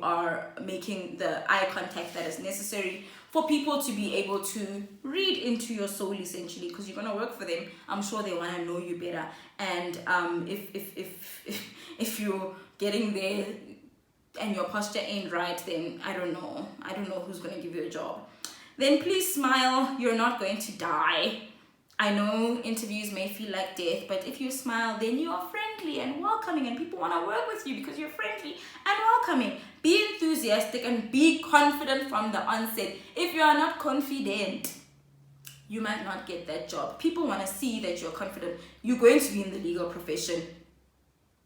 are making the eye contact that is necessary for people to be able to read into your soul, essentially, because you're gonna work for them. I'm sure they want to know you better. And if you're getting there and your posture ain't right, then I don't know who's gonna give you a job. Then please smile. You're not going to die. I know interviews may feel like death, but if you smile, then you are friendly and welcoming, and people want to work with you because you're friendly and welcoming. Be enthusiastic and be confident from the onset. If you are not confident, you might not get that job. People want to see that you're confident. You're going to be in the legal profession,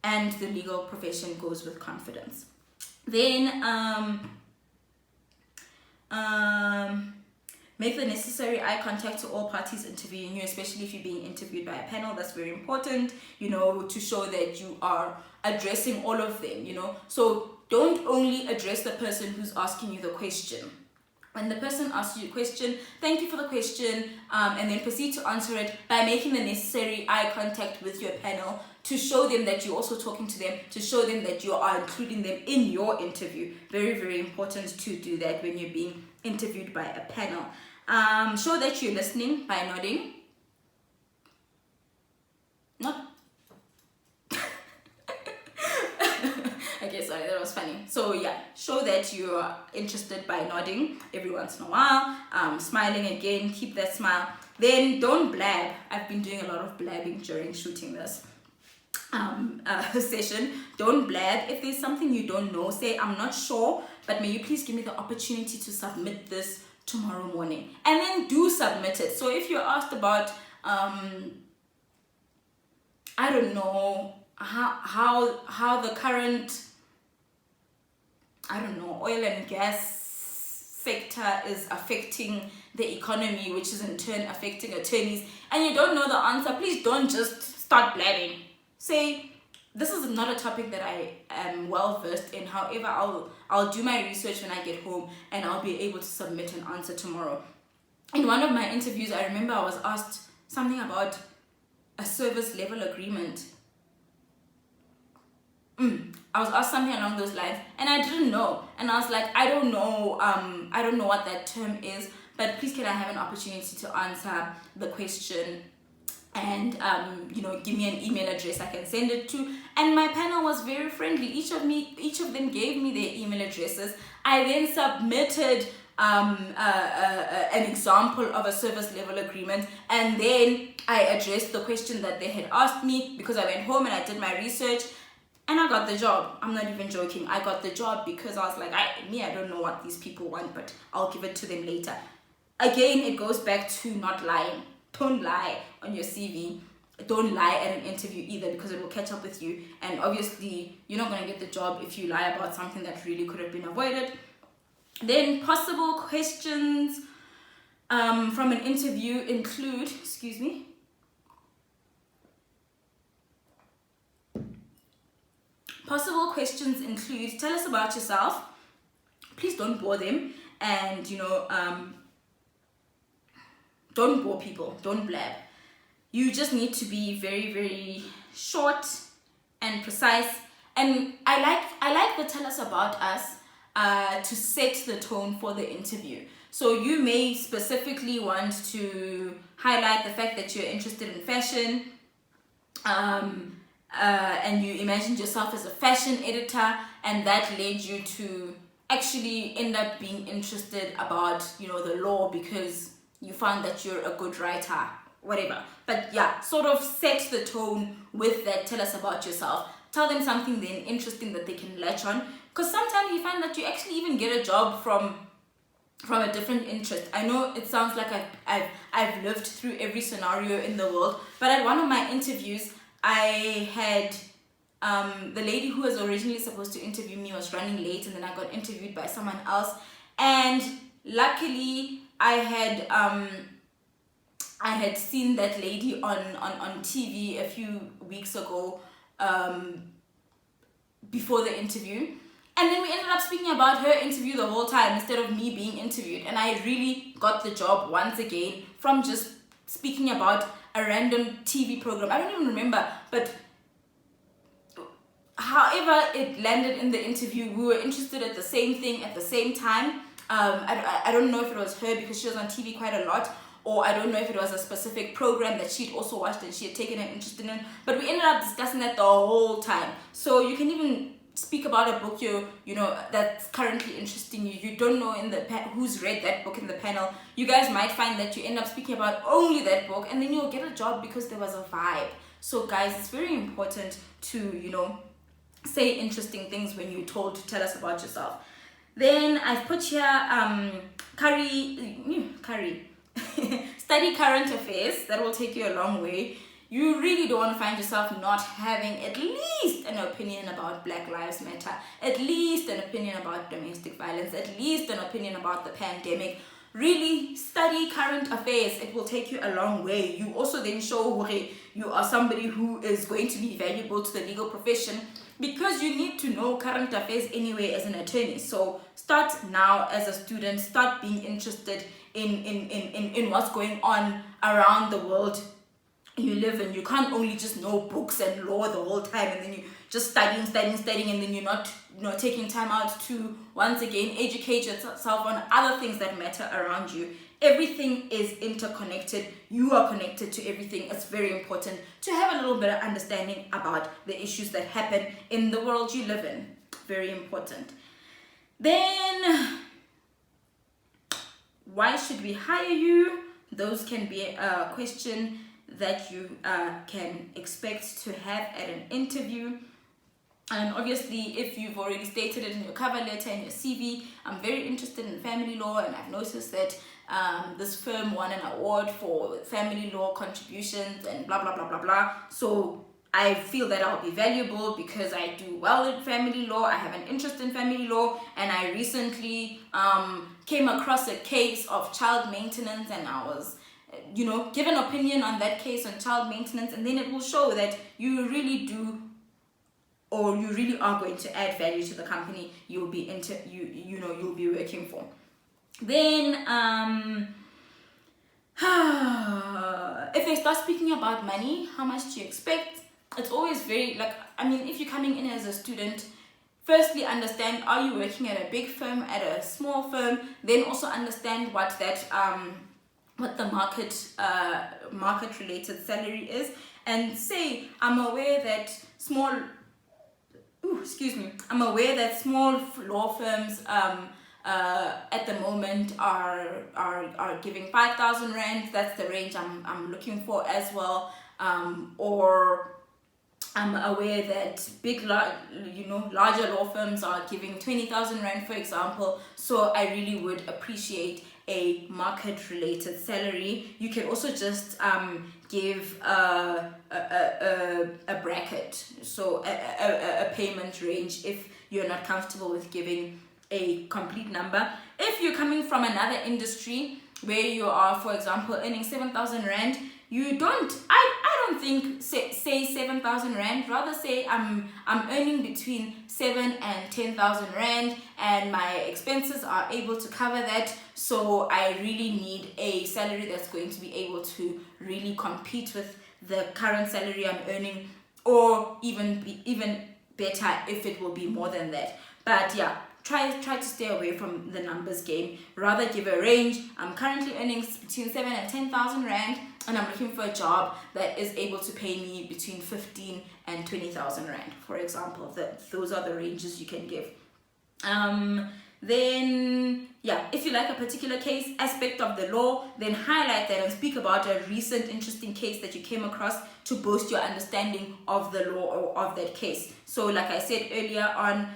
and the legal profession goes with confidence. Then make the necessary eye contact to all parties interviewing you, especially if you're being interviewed by a panel. That's very important, to show that you are addressing all of them, So don't only address the person who's asking you the question. When the person asks you a question, thank you for the question, and then proceed to answer it by making the necessary eye contact with your panel to show them that you're also talking to them, to show them that you are including them in your interview. Very, very important to do that when you're being interviewed by a panel. Show that you're listening by nodding. Not. Okay, sorry, that was funny. So yeah, show that you're interested by nodding every once in a while. Smiling again, keep that smile. Then don't blab. I've been doing a lot of blabbing during shooting this session. Don't blab. If there's something you don't know, say, I'm not sure, but may you please give me the opportunity to submit this tomorrow morning, and then do submit it. So if you're asked about I don't know how the current oil and gas sector is affecting the economy, which is in turn affecting attorneys, and you don't know the answer, please don't just start blabbing. Say, this is not a topic that I am well versed in. However, I'll do my research when I get home, and I'll be able to submit an answer tomorrow. In one of my interviews, I remember I was asked something about a service level agreement. I was asked something along those lines, and I didn't know. And I was like, I don't know what that term is, but please can I have an opportunity to answer the question, and give me an email address I can send it to. And my panel was very friendly. Each of them gave me their email addresses. I then submitted an example of a service level agreement, and then I addressed the question that they had asked me, because I went home and I did my research, and I got the job. I'm not even joking. I got the job because I was like, I don't know what these people want, but I'll give it to them later. Again, it goes back to not lying. Don't lie on your CV. Don't lie at an interview either, because it will catch up with you. And obviously, you're not going to get the job if you lie about something that really could have been avoided. Then possible questions from an interview include, possible questions include, tell us about yourself. Please don't bore them, and don't bore people, don't blab. You just need to be very, very short and precise. And I like the tell us about us to set the tone for the interview. So you may specifically want to highlight the fact that you're interested in fashion, and you imagined yourself as a fashion editor, and that led you to actually end up being interested about the law because you found that you're a good writer, whatever. But yeah, sort of set the tone with that. Tell us about yourself. Tell them something then interesting that they can latch on, because sometimes you find that you actually even get a job from a different interest. I know it sounds like I've lived through every scenario in the world, but at one of my interviews, I had the lady who was originally supposed to interview me was running late, and then I got interviewed by someone else. And luckily, I had seen that lady on TV a few weeks ago, before the interview. And then we ended up speaking about her interview the whole time instead of me being interviewed. And I really got the job once again from just speaking about a random TV program. I don't even remember, but however it landed in the interview, we were interested at the same thing at the same time. I don't know if it was her because she was on TV quite a lot, or I don't know if it was a specific program that she'd also watched and she had taken an interest in, but we ended up discussing that the whole time. So you can even speak about a book that's currently interesting you. You don't know who's read that book in the panel. You guys might find that you end up speaking about only that book, and then you'll get a job because there was a vibe. So guys, it's very important to say interesting things when you're told to tell us about yourself. Then I've put here study current affairs. That will take you a long way. You really don't want to find yourself not having at least an opinion about Black Lives Matter, at least an opinion about domestic violence, at least an opinion about the pandemic. Really study current affairs. It will take you a long way. You also then show you are somebody who is going to be valuable to the legal profession, because you need to know current affairs anyway as an attorney. So start now as a student. Start being interested in what's going on around the world you live in. You can't only just know books and law the whole time, and then you just studying, and then you're not taking time out to once again educate yourself on other things that matter around you. Everything is interconnected. You are connected to everything. It's very important to have a little bit of understanding about the issues that happen in the world you live in. Very important. Then, why should we hire you? Those can be a question that you can expect to have at an interview. And obviously, if you've already stated it in your cover letter and your CV, I'm very interested in family law, and I've noticed that this firm won an award for family law contributions and blah blah blah blah blah. So I feel that I'll be valuable because I do well in family law. I have an interest in family law, and I recently came across a case of child maintenance, and I was give an opinion on that case on child maintenance, and then it will show that you really do, or you really are going to add value to the company you'll be you'll be working for. Then if they start speaking about money, how much do you expect? it's always very like, I mean, if you're coming in as a student, firstly understand, are you working at a big firm, at a small firm? Then also understand what that what the market related salary is, and say, I'm aware that small I'm aware that small law firms at the moment are giving 5,000 rand. That's the range I'm looking for as well. Or I'm aware that larger law firms are giving 20,000 rand, for example. So I really would appreciate a market related salary. You can also just give a bracket, so a payment range, if you're not comfortable with giving a complete number. If you're coming from another industry where you are, for example, earning 7,000 rand, I don't think say 7,000 rand. Rather say I'm earning between 7 and 10,000 rand, and my expenses are able to cover that. So I really need a salary that's going to be able to really compete with the current salary I'm earning, or even better if it will be more than that. But yeah, try to stay away from the numbers game. Rather give a range. I'm currently earning between 7 and 10,000 rand, and I'm looking for a job that is able to pay me between 15 and 20,000 rand, for example. Those are the ranges you can give. Then yeah, if you like a particular case aspect of the law, then highlight that and speak about a recent interesting case that you came across to boost your understanding of the law or of that case. So like I said earlier on,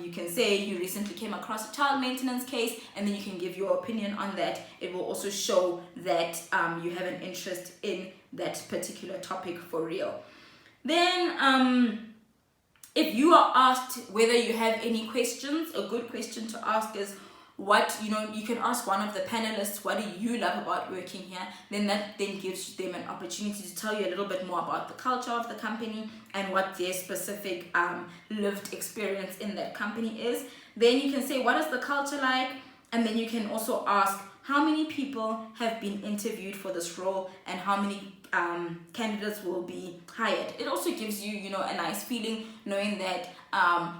you can say you recently came across a child maintenance case, and then you can give your opinion on that. It will also show that you have an interest in that particular topic for real. Then if you are asked whether you have any questions, a good question to ask is, you can ask one of the panelists, what do you love about working here? That gives them an opportunity to tell you a little bit more about the culture of the company and what their specific lived experience in that company is. Then you can say, what is the culture like? And then you can also ask, how many people have been interviewed for this role, and how many candidates will be hired. It also gives you, a nice feeling knowing that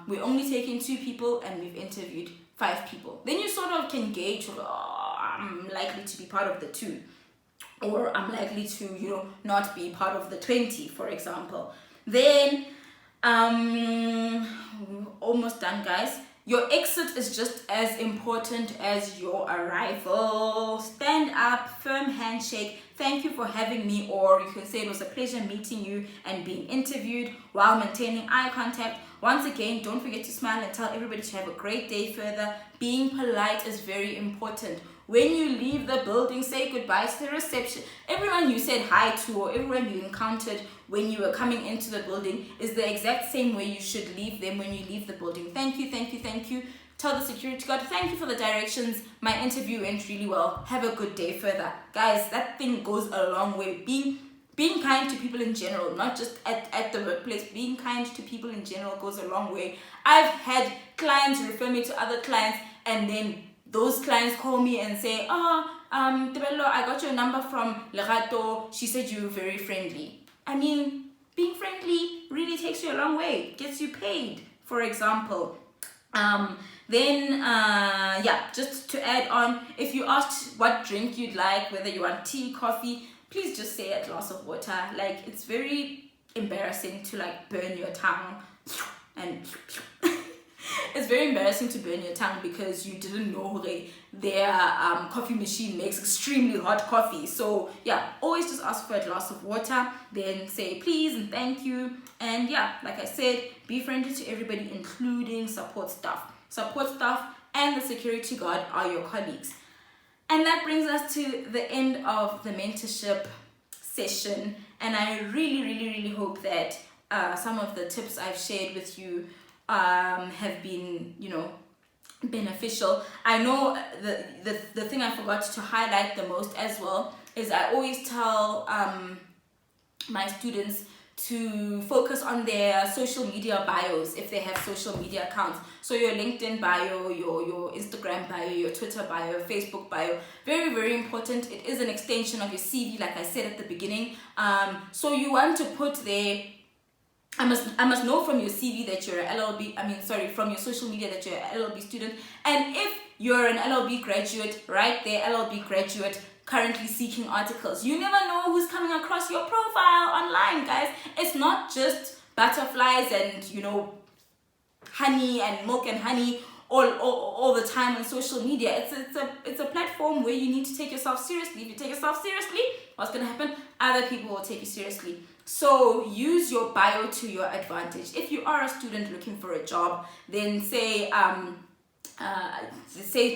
we're only taking 2 people and we've interviewed 5 people. Then you sort of can gauge, I'm likely to be part of the 2, or I'm likely to, not be part of the 20, for example. Then, almost done, guys. Your exit is just as important as your arrival. Stand up, firm handshake. Thank you for having me, or you can say it was a pleasure meeting you and being interviewed, while maintaining eye contact. Once again, don't forget to smile and tell everybody to have a great day further. Being polite is very important. When you leave the building, say goodbye to the reception. Everyone you said hi to, or everyone you encountered when you were coming into the building, is the exact same way you should leave them when you leave the building. Thank you, thank you, thank you. Tell the security guard, thank you for the directions. My interview went really well. Have a good day further. Guys, that thing goes a long way. Being kind to people in general, not just at the workplace. Being kind to people in general goes a long way. I've had clients refer me to other clients, and then those clients call me and say, Tebello, I got your number from Lerato. She said you were very friendly. I mean, being friendly really takes you a long way. Gets you paid, for example. Just to add on, if you asked what drink you'd like, whether you want tea, coffee, please just say a glass of water. Like, it's very embarrassing to burn your tongue and it's very embarrassing to burn your tongue because you didn't know their coffee machine makes extremely hot coffee. So yeah, always just ask for a glass of water, then say please and thank you. And yeah, like I said, be friendly to everybody, including support staff. Support staff and the security guard are your colleagues. And that brings us to the end of the mentorship session. And I really, really, really hope that some of the tips I've shared with you have been, beneficial. I know the thing I forgot to highlight the most as well is I always tell my students to focus on their social media bios if they have social media accounts. So your LinkedIn bio, your Instagram bio, your Twitter bio, your Facebook bio, very, very important. It is an extension of your CV, like I said at the beginning. So you want to put there I must know from your CV that you're an from your social media that you're an LLB student. And if you're an LLB graduate, right there, LLB graduate, currently seeking articles. You never know who's coming across your profile online, guys. It's not just butterflies and, you know, honey and milk and honey all the time on social media. It's a platform where you need to take yourself seriously. If you take yourself seriously, what's going to happen? Other people will take you seriously. So use your bio to your advantage. If you are a student looking for a job, then say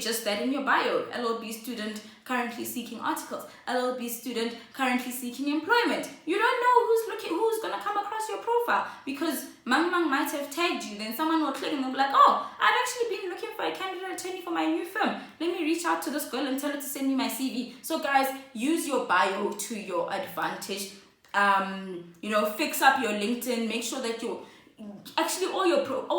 just that in your bio. LLB student currently seeking articles. LLB student currently seeking employment. You don't know who's gonna come across your profile, because Mang might have tagged you. Then someone will click and they'll be like, oh, I've actually been looking for a candidate attorney for my new firm. Let me reach out to this girl and tell her to send me my CV. So guys, use your bio to your advantage. Fix up your LinkedIn. Make sure that all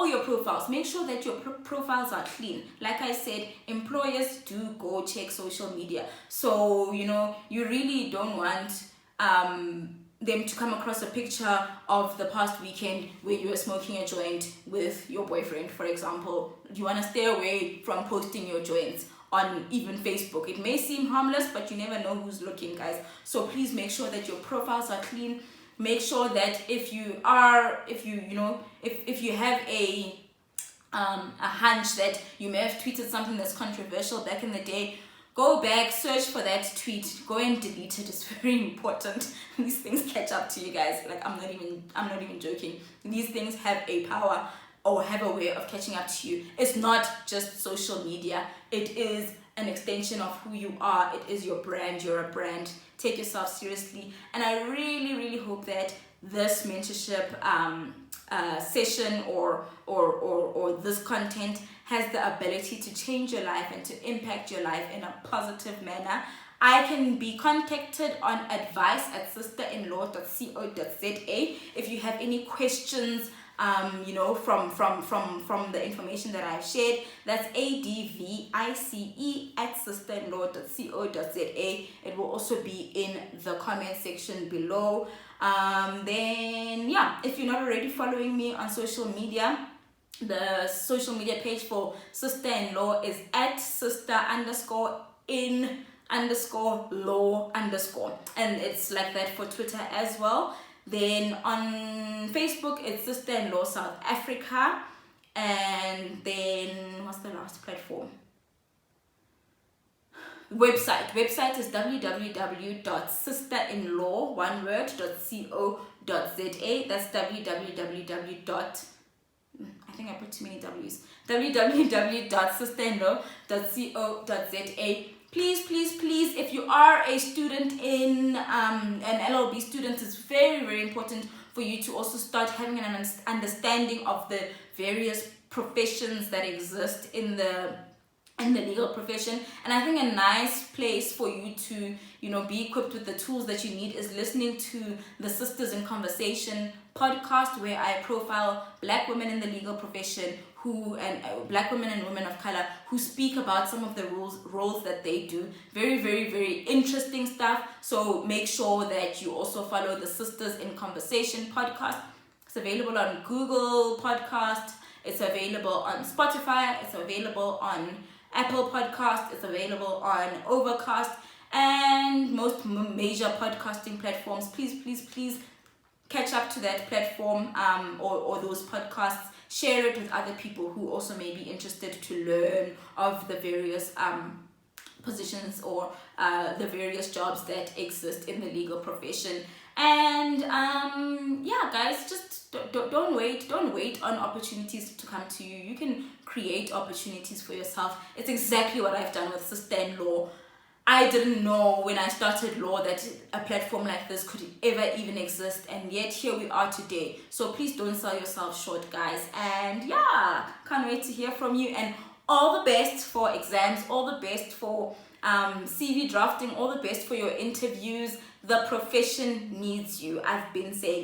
your profiles, make sure that your profiles are clean. Like I said, employers do go check social media, so you really don't want them to come across a picture of the past weekend where you were smoking a joint with your boyfriend, for example. You want to stay away from posting your joints on even Facebook. It may seem harmless, but you never know who's looking, guys. So please make sure that your profiles are clean. Make sure that if you have a hunch that you may have tweeted something that's controversial back in the day, go back, search for that tweet, go and delete it. It's very important. These things catch up to you guys. Like, I'm not even joking. These things have a power, or have a way of catching up to you. It's not just social media. It is an extension of who you are. It is your brand. You're a brand. Take yourself seriously. And I really, really hope that this mentorship session or this content has the ability to change your life and to impact your life in a positive manner. I can be contacted on advice@sisterinlaw.co.za if you have any questions from the information that I've shared. That's advice@sisterinlaw.co.za. It will also be in the comment section below. If you're not already following me on social media, the social media page for Sister-in-Law is @sister_in_law_, and it's like that for Twitter as well. Then on Facebook, it's Sister-in-Law South Africa. And then, what's the last platform? Website is www.sisterinlaw.co.za. That's I think I put too many W's. www.sisterinlaw.co.za. Please, if you are a student in an LLB student, it's very, very important for you to also start having an understanding of the various professions that exist in the legal profession. And I think a nice place for you to be equipped with the tools that you need is listening to the Sisters in Conversation podcast, where I profile Black women in the legal profession Black women and women of color who speak about some of the roles that they do. Very, very, very interesting stuff. So make sure that you also follow the Sisters in Conversation podcast. It's available on Google Podcast. It's available on Spotify. It's available on Apple Podcast. It's available on Overcast and most major podcasting platforms. Please catch up to that platform or those podcasts. Share it with other people who also may be interested to learn of the various positions or the various jobs that exist in the legal profession. And guys, just don't wait on opportunities to come to you. You can create opportunities for yourself. It's exactly what I've done with Sister-in-Law. I didn't know when I started law that a platform like this could ever even exist, and yet here we are today. So please don't sell yourself short, guys. And can't wait to hear from you, and all the best for exams, all the best for CV drafting, all the best for your interviews. The profession needs you. I've been saying